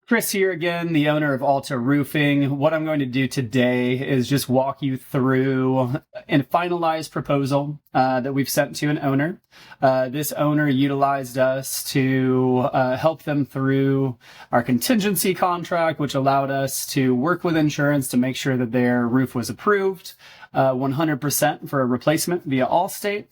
Chris here again, the owner of Alta Roofing. What I'm going to do today is just walk you through a finalized proposal that we've sent to an owner. This owner utilized us to help them through our contingency contract, which allowed us to work with insurance to make sure that their roof was approved 100% for a replacement via Allstate.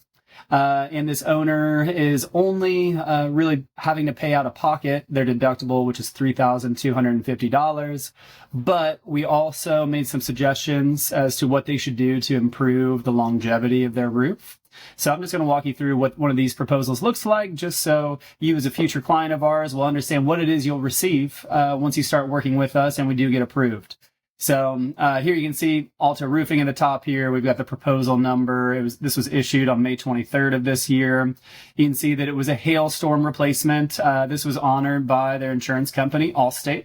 And this owner is only really having to pay out of pocket their deductible, which is $3,250. But we also made some suggestions as to what they should do to improve the longevity of their roof. So I'm just going to walk you through what one of these proposals looks like, just so you as a future client of ours will understand what it is you'll receive once you start working with us and we do get approved. So here you can see Alta Roofing at the top here. We've got the proposal number. This was issued on May 23rd of this year. You can see that it was a hailstorm replacement. This was honored by their insurance company, Allstate.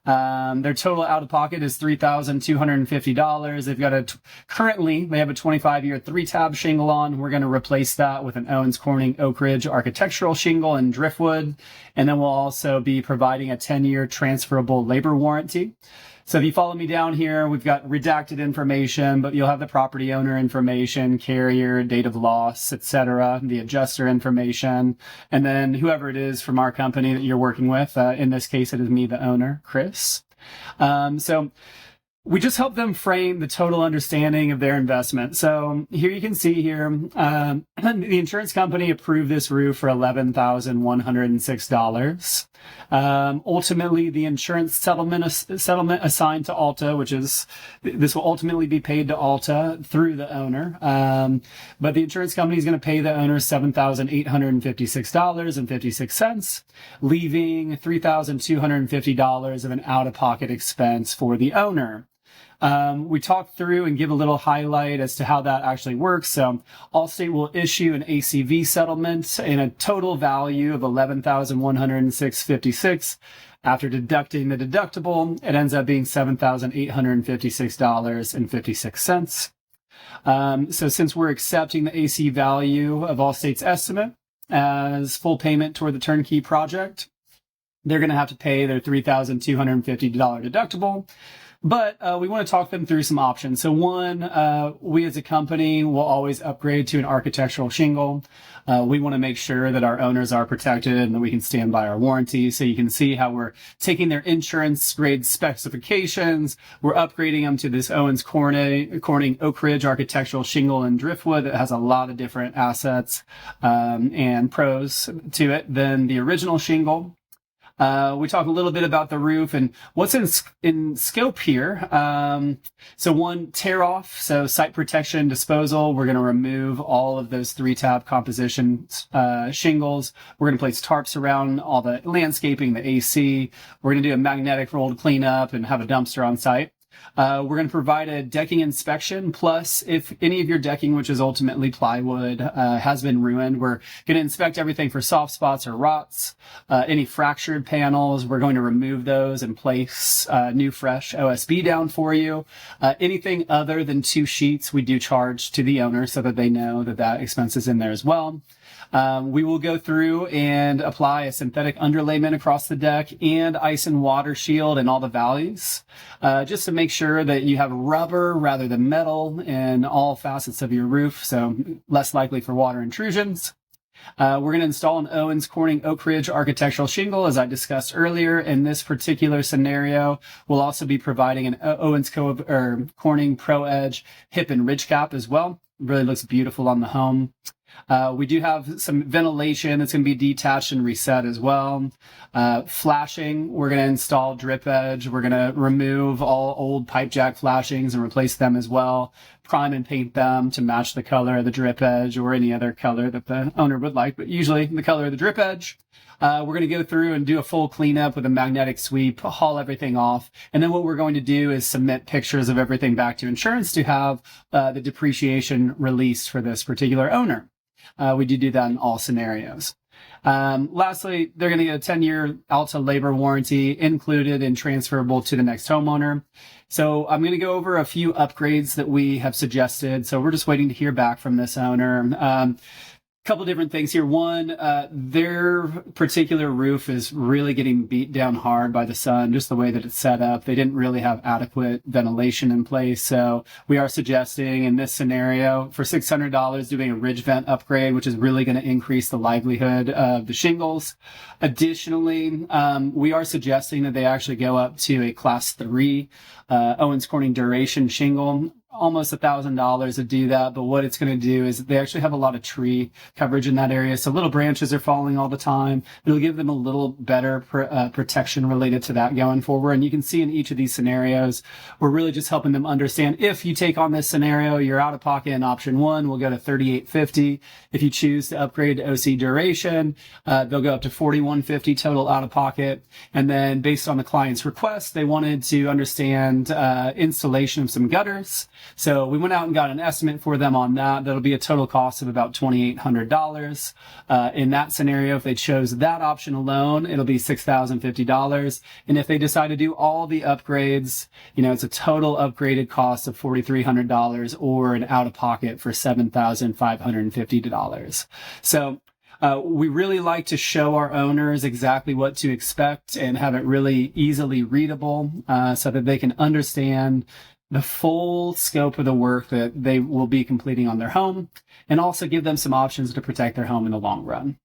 Their total out of pocket is $3,250. They've got currently they have a 25-year 3-tab shingle on. We're going to replace that with an Owens Corning Oak Ridge architectural shingle and driftwood. And then we'll also be providing a 10-year transferable labor warranty. So if you follow me down here, we've got redacted information, but you'll have the property owner information, carrier, date of loss, etc., the adjuster information, and then whoever it is from our company that you're working with. In this case, it is me, the owner, Chris. So we just help them frame the total understanding of their investment. So here you can see here, the insurance company approved this roof for $11,106. Ultimately, the insurance settlement assigned to Alta, this will ultimately be paid to Alta through the owner. But the insurance company is going to pay the owner $7,856.56, leaving $3,250 of an out-of-pocket expense for the owner. We talked through and give a little highlight as to how that actually works. So Allstate will issue an ACV settlement in a total value of $11,106.56. After deducting the deductible, it ends up being $7,856.56. So since we're accepting the AC value of Allstate's estimate as full payment toward the turnkey project, they're going to have to pay their $3,250 deductible. But we want to talk them through some options. So one, we as a company will always upgrade to an architectural shingle. We want to make sure that our owners are protected and that we can stand by our warranty. So you can see how we're taking their insurance grade specifications. We're upgrading them to this Owens Corning Oak Ridge architectural shingle and driftwood that has a lot of different assets and pros to it than the original shingle. We talk a little bit about the roof and what's in scope here. So one, tear off. So site protection disposal. We're going to remove all of those 3-tab composition shingles. We're going to place tarps around all the landscaping, the AC. We're going to do a magnetic rolled cleanup and have a dumpster on site. We're going to provide a decking inspection. Plus, if any of your decking, which is ultimately plywood, has been ruined, we're going to inspect everything for soft spots or rots. Any fractured panels, we're going to remove those and place new, fresh OSB down for you. Anything other than 2 sheets, we do charge to the owner so that they know that that expense is in there as well. We will go through and apply a synthetic underlayment across the deck and ice and water shield and all the valleys, just to make sure that you have rubber rather than metal in all facets of your roof, so less likely for water intrusions. We're going to install an Owens Corning Oak Ridge architectural shingle, as I discussed earlier. In this particular scenario, we'll also be providing an Owens Corning Pro Edge hip and ridge cap as well. It really looks beautiful on the home. We do have some ventilation that's going to be detached and reset as well. Flashing, we're going to install drip edge. We're going to remove all old pipe jack flashings and replace them as well. Prime and paint them to match the color of the drip edge or any other color that the owner would like, but usually the color of the drip edge. We're going to go through and do a full cleanup with a magnetic sweep, haul everything off. And then what we're going to do is submit pictures of everything back to insurance to have the depreciation released for this particular owner. We do that in all scenarios. Lastly, they're going to get a 10-year Alta labor warranty included and transferable to the next homeowner. So I'm going to go over a few upgrades that we have suggested. So we're just waiting to hear back from this owner. Couple different things here. One, their particular roof is really getting beat down hard by the sun, just the way that it's set up. They didn't really have adequate ventilation in place. So we are suggesting in this scenario for $600 doing a ridge vent upgrade, which is really going to increase the livelihood of the shingles. Additionally, we are suggesting that they actually go up to a class 3 Owens Corning duration shingle. Almost $1,000 to do that, but what it's going to do is they actually have a lot of tree coverage in that area, so little branches are falling all the time. It'll give them a little better protection related to that going forward. And you can see in each of these scenarios, we're really just helping them understand if you take on this scenario, you're out of pocket in option 1, we'll go to $3,850. If you choose to upgrade to OC duration, they'll go up to $4,150 total out of pocket. And then based on the client's request, they wanted to understand installation of some gutters. So we went out and got an estimate for them on that. That'll be a total cost of about $2,800. In that scenario, if they chose that option alone, it'll be $6,050. And if they decide to do all the upgrades, it's a total upgraded cost of $4,300 or an out of pocket for $7,550. So we really like to show our owners exactly what to expect and have it really easily readable so that they can understand the full scope of the work that they will be completing on their home, and also give them some options to protect their home in the long run.